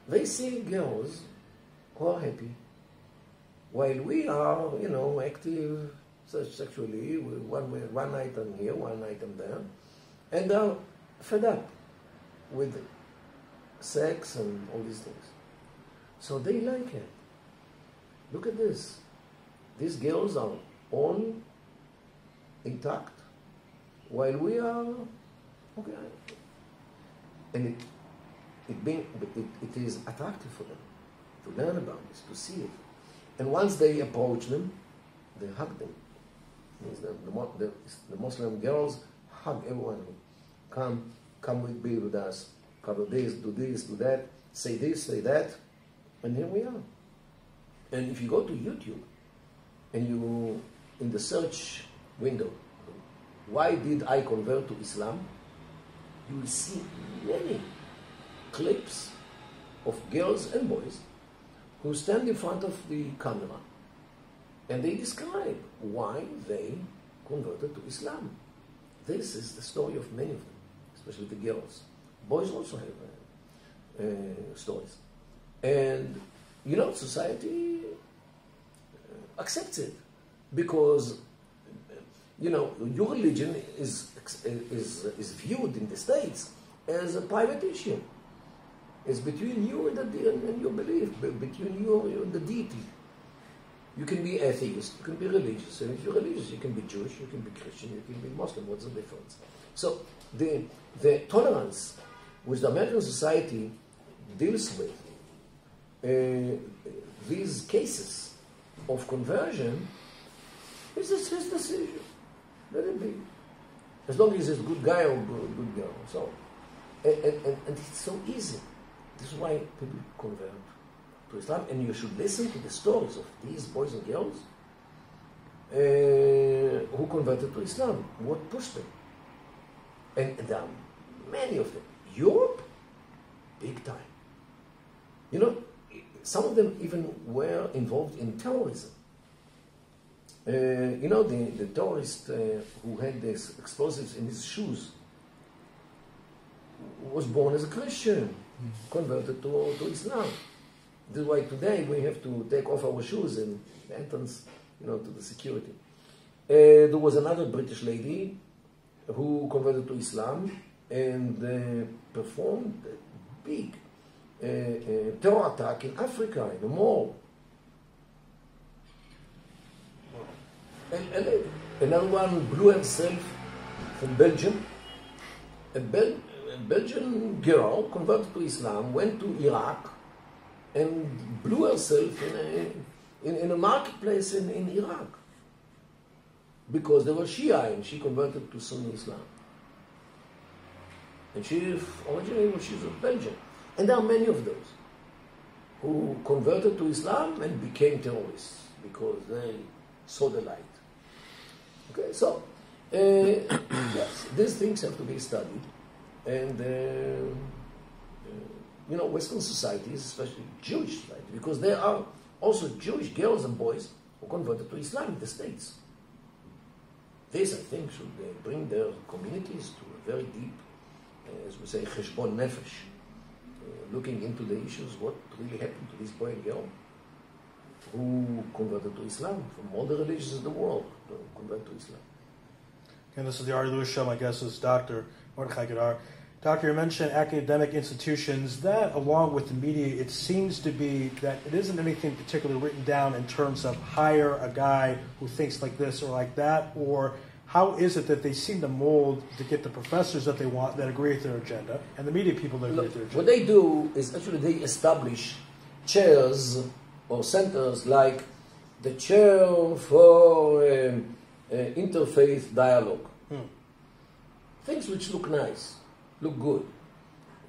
they see girls who are happy, while we are, active sexually, one item here, one item there, and are fed up with sex and all these things. So they like it. Look at this. These girls are all intact, while we are okay. And it is attractive for them to learn about this, to see it. And once they approach them, they hug them. Means the Muslim girls hug everyone. Come be with us. Cover this, do that, say this, say that, and here we are. And if you go to YouTube and you, in the search window, why did I convert to Islam? You will see many clips of girls and boys who stand in front of the camera and they describe why they converted to Islam. This is the story of many of them, especially the girls. Boys also have stories. And, society accepts it because, your religion is viewed in the States as a private issue. It's between you and your belief, between you and the deity. You can be atheist, you can be religious, and if you're religious, you can be Jewish, you can be Christian, you can be Muslim. What's the difference? So the tolerance which the American society deals with these cases of conversion is his decision. Let it be. As long as he's a good guy or good girl. So And it's so easy. This is why people convert to Islam, and you should listen to the stories of these boys and girls who converted to Islam, what pushed them. And there are many of them. Europe, big time. You know, some of them even were involved in terrorism. You know, the terrorist who had these explosives in his shoes was born as a Christian, converted to Islam. This is why today we have to take off our shoes in the entrance, you know, to the security. There was another British lady who converted to Islam and performed a big terror attack in Africa, in a mall. And another one blew herself from Belgium. A Belgian girl converted to Islam, went to Iraq, and blew herself in a marketplace in Iraq. Because they were Shia, and she converted to Sunni Islam. And she originally she's a Belgian. And there are many of those who converted to Islam and became terrorists because they saw the light. Okay, so yes, these things have to be studied, and you know, Western societies, especially Jewish society, because there are also Jewish girls and boys who converted to Islam in the States. This, I think, should bring their communities to a very deep, as we say, cheshbon nefesh, looking into the issues, what really happened to this boy and girl who converted to Islam from all the religions of the world to convert to Islam. And this is the Ari Louis Show. My guest is Dr. Mordechai Kedar. Doctor, you mentioned academic institutions. That, along with the media, it seems to be that it isn't anything particularly written down in terms of hire a guy who thinks like this or like that, or how is it that they seem to mold to get the professors that they want, that agree with their agenda, and the media people that agree with their agenda? What they do is actually they establish chairs or centers like the chair for interfaith dialogue. Things which look nice, look good,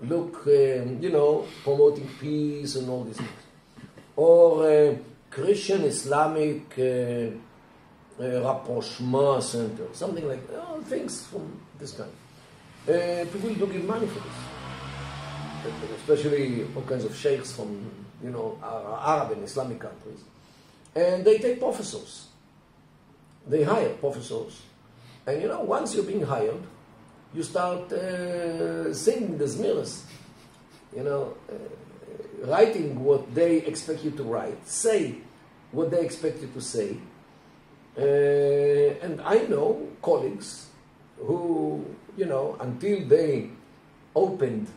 look, you know, promoting peace and all these things. Or Christian Islamic rapprochement center, something like that, things from this kind. People do give money for this, especially all kinds of sheikhs from, you know, Arab and Islamic countries. And they take professors. They hire professors. And, you know, once you're being hired, you start singing the zmiras, you know, writing what they expect you to write, say what they expect you to say. And I know colleagues who, you know, until they opened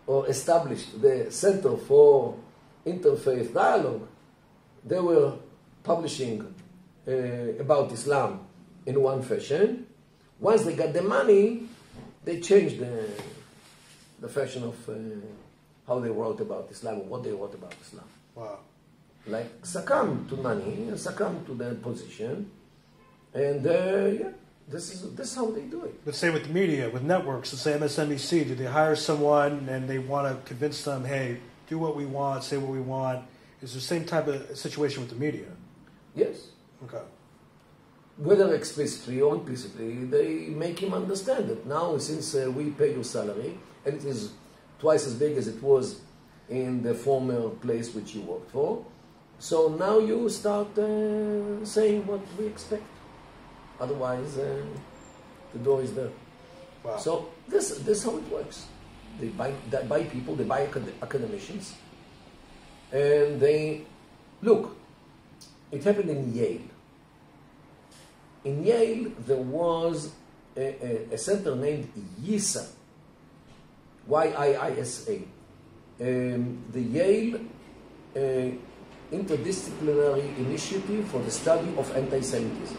or established the Center for Interfaith Dialogue, they were publishing about Islam in one fashion. Once they got the money, they changed the fashion of how they wrote about Islam, or what they wrote about Islam. Wow. Like, succumb to money, succumb to the position, and yeah, this is how they do it. The same with the media, with networks. Let's say MSNBC, do they hire someone and they want to convince them, hey, do what we want, say what we want? Is the same type of situation with the media? Yes. Okay. Whether explicitly or implicitly, they make him understand that now, since we pay your salary, and it is twice as big as it was in the former place which you worked for, so now you start saying what we expect. Otherwise, the door is there. Wow. So this is how it works. They buy people, they buy academicians, and they look. It happened in Yale. In Yale, there was a center named YISA, Y-I-I-S-A. The Yale Interdisciplinary Initiative for the Study of Anti-Semitism,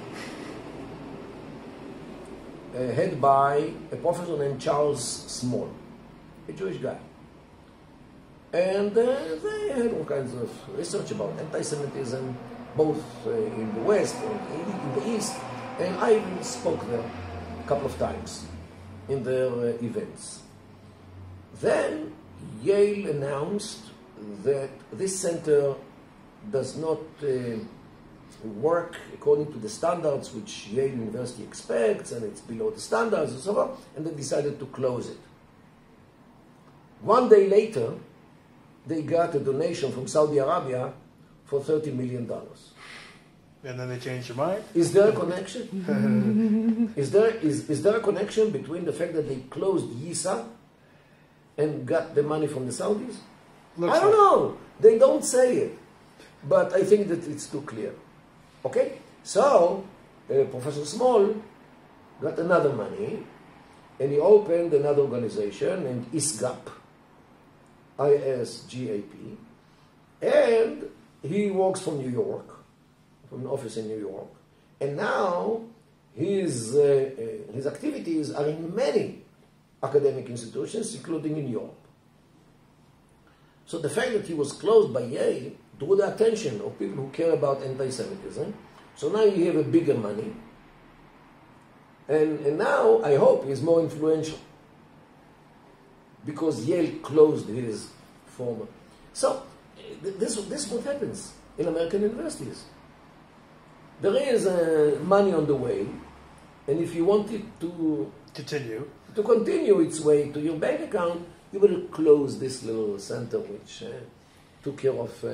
headed by a professor named Charles Small, a Jewish guy. And they had all kinds of research about anti-Semitism, both in the West and in the East. And I even spoke there a couple of times in their events. Then Yale announced that this center does not work according to the standards which Yale University expects, and it's below the standards and so on, and they decided to close it. One day later, they got a donation from Saudi Arabia for $30 million. And then they changed their mind? Is there a connection? is there a connection between the fact that they closed YISA and got the money from the Saudis? I don't know. They don't say it. But I think that it's too clear. Okay? So, Professor Small got another money, and he opened another organization named ISGAP, ISGAP, and he works from New York, from an office in New York, and now his activities are in many academic institutions, including in Europe. So the fact that he was closed by Yale drew the attention of people who care about anti-Semitism. So now you have a bigger money, and now I hope he's more influential, because Yale closed his former. So this is what happens in American universities. There is money on the way, and if you want it to continue its way to your bank account, you will close this little center which took care of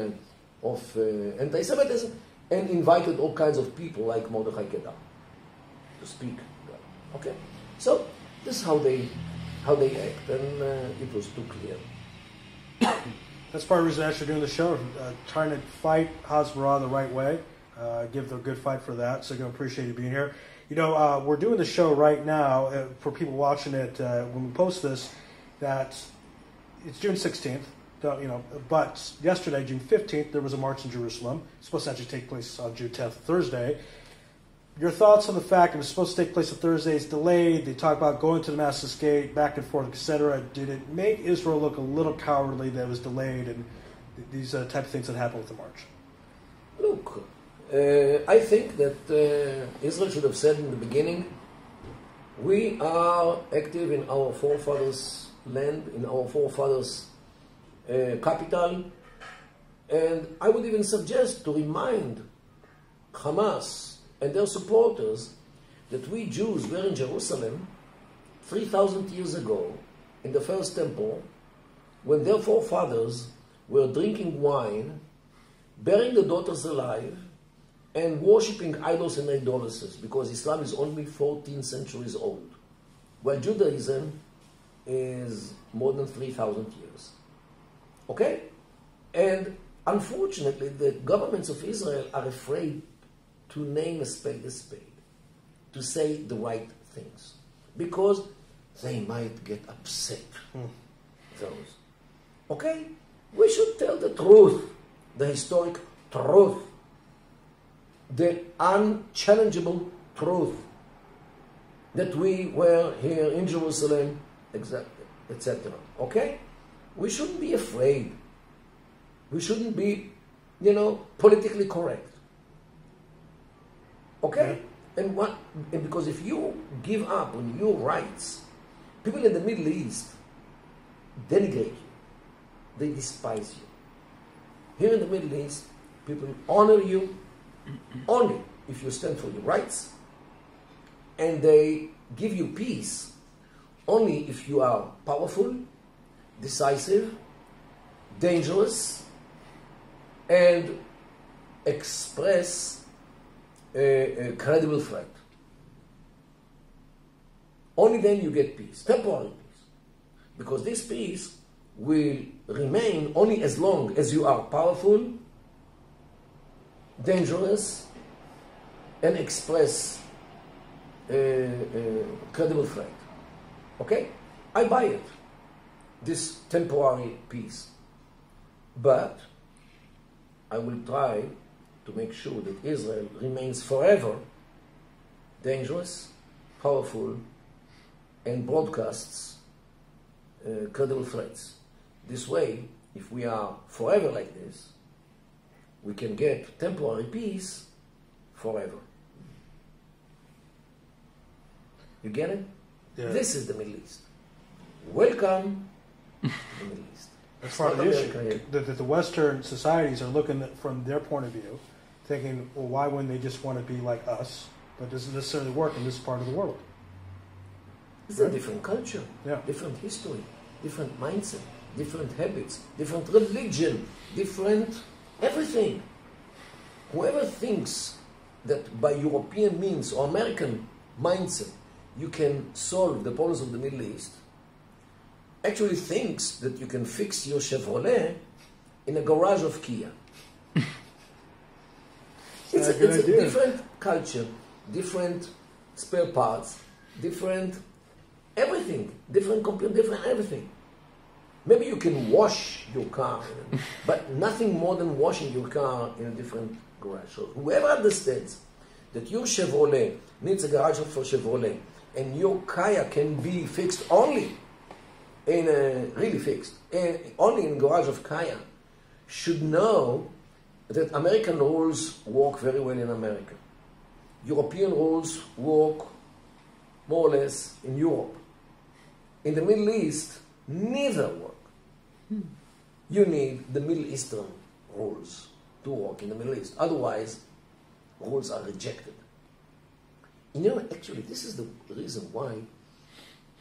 anti-Semitism and invited all kinds of people like Mordechai Kedar to speak. Okay, so this is how they act, and it was too clear. That's part of the reason actually doing the show, trying to fight Hasbara the right way, give them a good fight for that. So I appreciate you being here. You know, we're doing the show right now for people watching it when we post this. That it's June 16th. You know, but yesterday, June 15th, there was a march in Jerusalem. It's supposed to actually take place on June 10th, Thursday. Your thoughts on the fact it was supposed to take place on Thursday, it's delayed, they talk about going to Damascus Gate, back and forth, etc. Did it make Israel look a little cowardly that it was delayed, and these type of things that happened with the march? Look, I think that Israel should have said in the beginning, we are active in our forefathers' land, in our forefathers' capital, and I would even suggest to remind Hamas and their supporters that we Jews were in Jerusalem 3,000 years ago in the first temple when their forefathers were drinking wine, burying the daughters alive, and worshipping idols and idolaters, because Islam is only 14 centuries old, while Judaism is more than 3,000 years. Okay? And unfortunately, the governments of Israel are afraid to name a spade, to say the right things, because they might get upset. Those. Okay? We should tell the truth, the historic truth, the unchallengeable truth, that we were here in Jerusalem, etc. Okay? We shouldn't be afraid. We shouldn't be, politically correct. Okay? And because if you give up on your rights, people in the Middle East denigrate you. They despise you. Here in the Middle East, people honor you only if you stand for your rights, and they give you peace only if you are powerful, decisive, dangerous, and express a credible threat. Only then you get peace, temporary peace. Because this peace will remain only as long as you are powerful, dangerous, and express a credible threat. Okay? I buy it, this temporary peace. But I will try to make sure that Israel remains forever dangerous, powerful, and broadcasts credible threats. This way, if we are forever like this, we can get temporary peace forever. You get it? Yeah. This is the Middle East. Welcome to the Middle East. That's part of the issue. That the Western societies are looking at, from their point of view, thinking, well, why wouldn't they just want to be like us? But it doesn't necessarily work in this part of the world. It's a different culture, different history, different mindset, different habits, different religion, different everything. Whoever thinks that by European means or American mindset you can solve the problems of the Middle East actually thinks that you can fix your Chevrolet in a garage of Kia. It's a different culture, different spare parts, different everything, different computer, different everything. Maybe you can wash your car, but nothing more than washing your car in a different garage. So whoever understands that your Chevrolet needs a garage for Chevrolet and your Kia can be fixed only in a, really fixed, only in a garage of Kia, should know that American rules work very well in America. European rules work more or less in Europe. In the Middle East, neither work. You need the Middle Eastern rules to work in the Middle East. Otherwise, rules are rejected. You know, actually, this is the reason why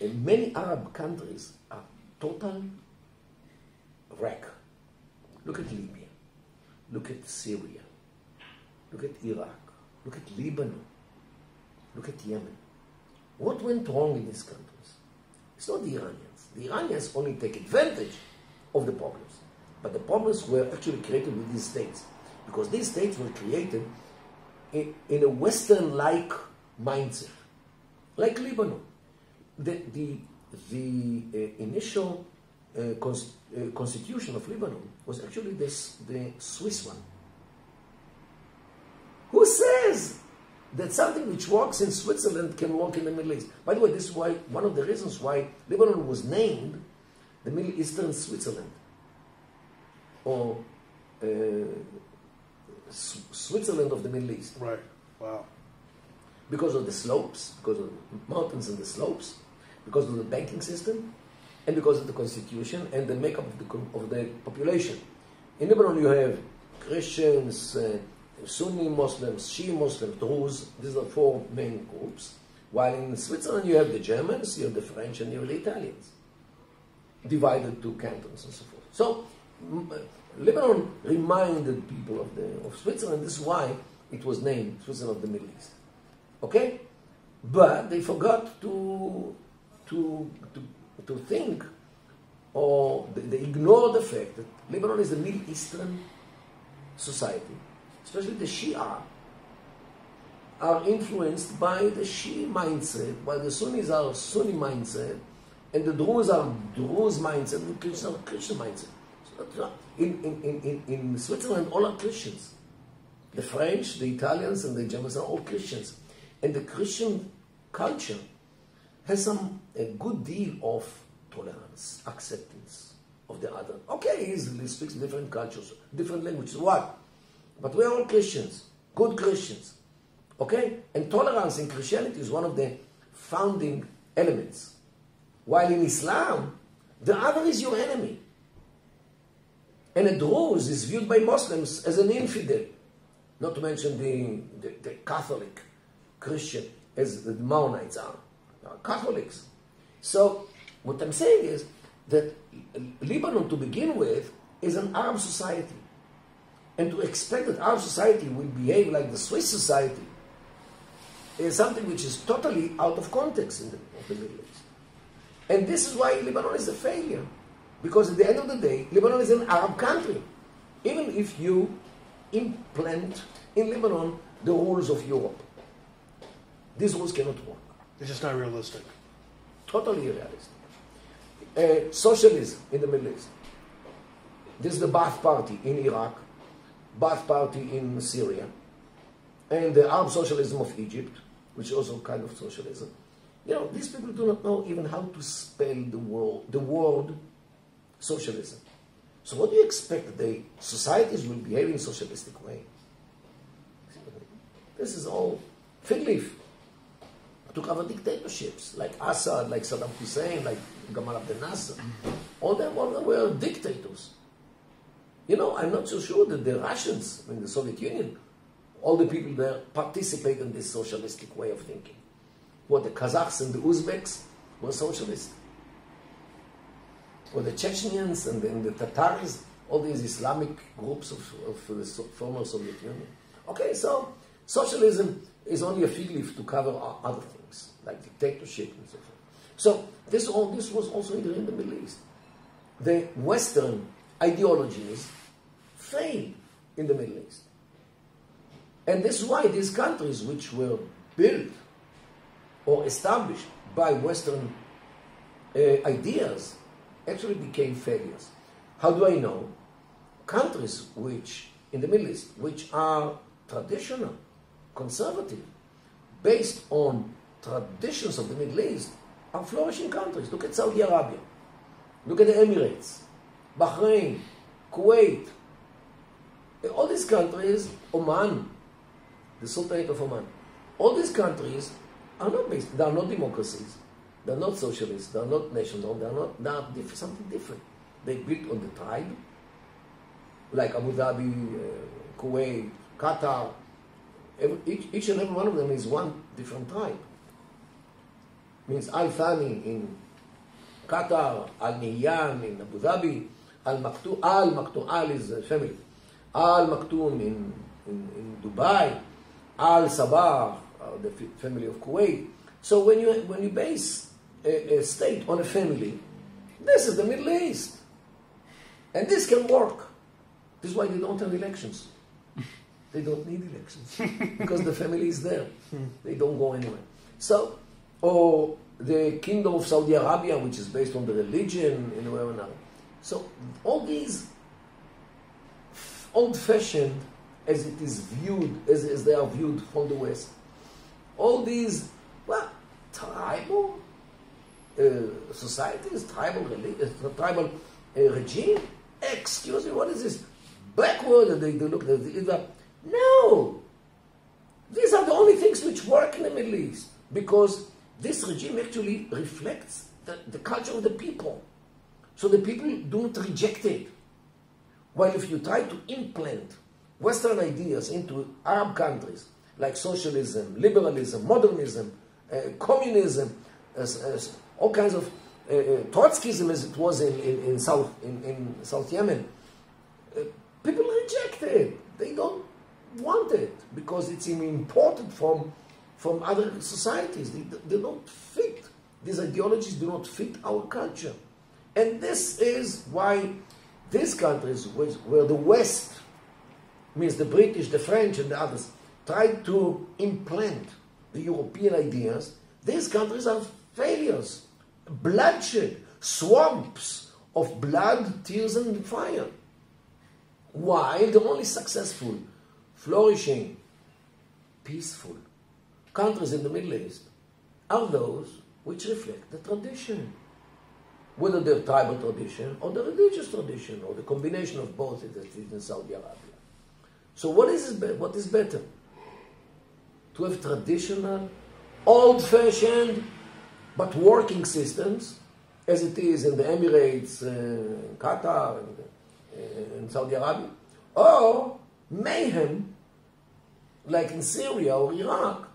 many Arab countries are total wreck. Look at Libya. Look at Syria. Look at Iraq. Look at Lebanon. Look at Yemen. What went wrong in these countries? It's not the Iranians. The Iranians only take advantage of the problems. But the problems were actually created with these states. Because these states were created in a Western-like mindset. Like Lebanon. The initial constitution of Lebanon was actually the Swiss one. Who says that something which works in Switzerland can work in the Middle East? By the way, this is why one of the reasons why Lebanon was named the Middle Eastern Switzerland, or Switzerland of the Middle East. Right. Wow. Because of the slopes, because of the mountains and the slopes, because of the banking system, and because of the constitution and the makeup of the population. In Lebanon you have Christians, Sunni Muslims, Shia Muslims, Druze. These are four main groups. While in Switzerland you have the Germans, you have the French, and you have the Italians, divided to cantons and so forth. So Lebanon reminded people of Switzerland. This is why it was named Switzerland of the Middle East. Okay? But they forgot to think, or they ignore the fact that Lebanon is a Middle Eastern society, especially the Shia are influenced by the Shia mindset, while the Sunnis are Sunni mindset, and the Druze are Druze mindset, and the Christians are Christian mindset. So in Switzerland, all are Christians. The French, the Italians, and the Germans are all Christians. And the Christian culture has a good deal of tolerance, acceptance of the other. Okay, he easily speaks different cultures, different languages, what? But we are all Christians, good Christians. Okay? And tolerance in Christianity is one of the founding elements. While in Islam, the other is your enemy. And a Druze is viewed by Muslims as an infidel. Not to mention the Catholic Christian, as the Maronite are Catholics. So what I'm saying is that Lebanon, to begin with, is an Arab society. And to expect that Arab society will behave like the Swiss society is something which is totally out of context of the Middle East. And this is why Lebanon is a failure. Because at the end of the day, Lebanon is an Arab country. Even if you implant in Lebanon the rules of Europe, these rules cannot work. It's just not realistic. Totally irrealistic. Socialism in the Middle East. This is the Ba'ath Party in Iraq, Ba'ath Party in Syria, and the Arab socialism of Egypt, which is also kind of socialism. You know, these people do not know even how to spell the word socialism. So what do you expect that the societies will behave in a socialistic way? This is all fig leaf to cover dictatorships like Assad, like Saddam Hussein, like Gamal Abdel Nasser. All of them were dictators. You know, I'm not so sure that the Russians in the Soviet Union, all the people there participate in this socialistic way of thinking. What, the Kazakhs and the Uzbeks were socialists? Or the Chechens and the Tatars, all these Islamic groups of the former Soviet Union. Okay, so socialism is only a fig leaf to cover other things, like dictatorship and so forth. So this was also in the Middle East. The Western ideologies failed in the Middle East. And this is why these countries which were built or established by Western ideas actually became failures. How do I know? Countries which, in the Middle East, which are traditional, conservative, based on traditions of the Middle East, are flourishing countries. Look at Saudi Arabia. Look at the Emirates, Bahrain, Kuwait. All these countries, Oman, the Sultanate of Oman, all these countries are not based, they are not democracies, they are not socialists, they are not national, they are something different. They built on the tribe, like Abu Dhabi, Kuwait, Qatar. Each and every one of them is one different tribe. Means Al Thani in Qatar, Al Nahyan in Abu Dhabi, Al Maktoum is a family, Al Maktoum in Dubai, Al Sabah, the family of Kuwait. So when you base a state on a family, this is the Middle East, and this can work. This is why they don't have elections. They don't need elections because the family is there. They don't go anywhere. So, or the kingdom of Saudi Arabia, which is based on the religion in a way or another. So all these old-fashioned, as it is viewed, as they are viewed from the West, all these, well, tribal societies, tribal regime. Excuse me, what is this? Backward, they look at it. No! These are the only things which work in the Middle East, because this regime actually reflects the culture of the people. So the people do not reject it. While if you try to implant Western ideas into Arab countries, like socialism, liberalism, modernism, communism, all kinds of Trotskyism, as it was in South Yemen, people reject it. They don't want it because it's imported from other societies. They don't fit. These ideologies do not fit our culture. And this is why these countries, where the West, means the British, the French, and the others, tried to implant the European ideas, these countries are failures. Bloodshed, swamps of blood, tears, and fire. While the only successful, flourishing, peaceful countries in the Middle East are those which reflect the tradition. Whether they're tribal tradition or the religious tradition or the combination of both that is in Saudi Arabia. So what is better? To have traditional, old-fashioned, but working systems, as it is in the Emirates, Qatar, and Saudi Arabia, or mayhem, like in Syria or Iraq,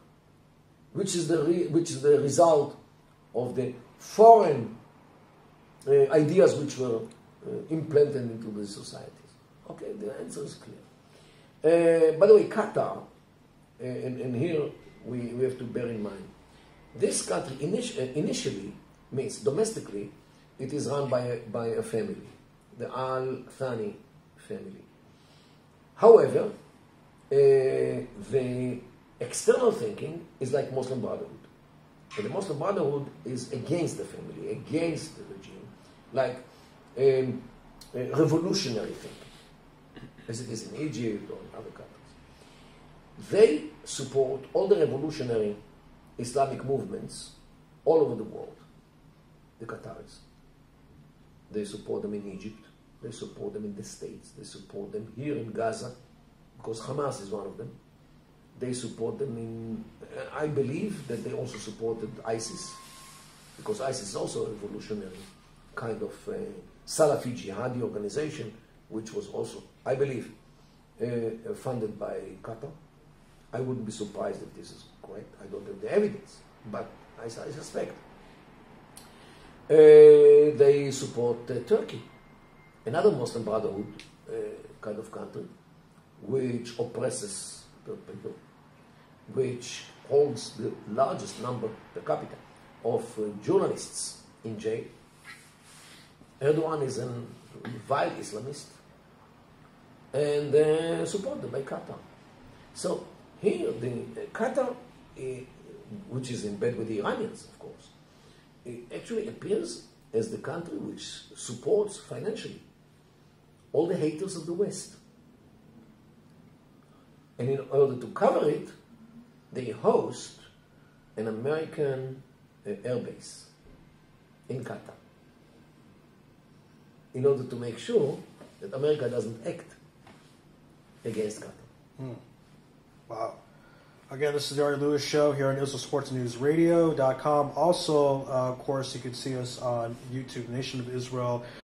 which is the result of the foreign ideas which were implanted into the societies. Okay, the answer is clear. By the way, Qatar, and here we have to bear in mind, this country initially, means domestically, it is run by a family, the Al Thani family. However, the external thinking is like Muslim Brotherhood. And the Muslim Brotherhood is against the family, against the regime, like revolutionary thinking, as it is in Egypt or in other countries. They support all the revolutionary Islamic movements all over the world, the Qataris. They support them in Egypt, they support them in the States, they support them here in Gaza, because Hamas is one of them. They support them in, I believe that they also supported ISIS, because ISIS is also a revolutionary kind of Salafi jihadi organization, which was also, I believe, funded by Qatar. I wouldn't be surprised if this is correct. I don't have the evidence, but I suspect. They support Turkey, another Muslim Brotherhood kind of country, which oppresses the people, which holds the largest number per capita of journalists in jail. Erdogan is a vile Islamist and supported by Qatar. So here, Qatar, which is in bed with the Iranians, of course, it actually appears as the country which supports financially all the haters of the West. And in order to cover it, they host an American airbase in Qatar in order to make sure that America doesn't act against Qatar. Wow. Again, this is the Ari Louis Show here on IsraelSportsNewsRadio.com. Also, of course, you can see us on YouTube, Nation of Israel.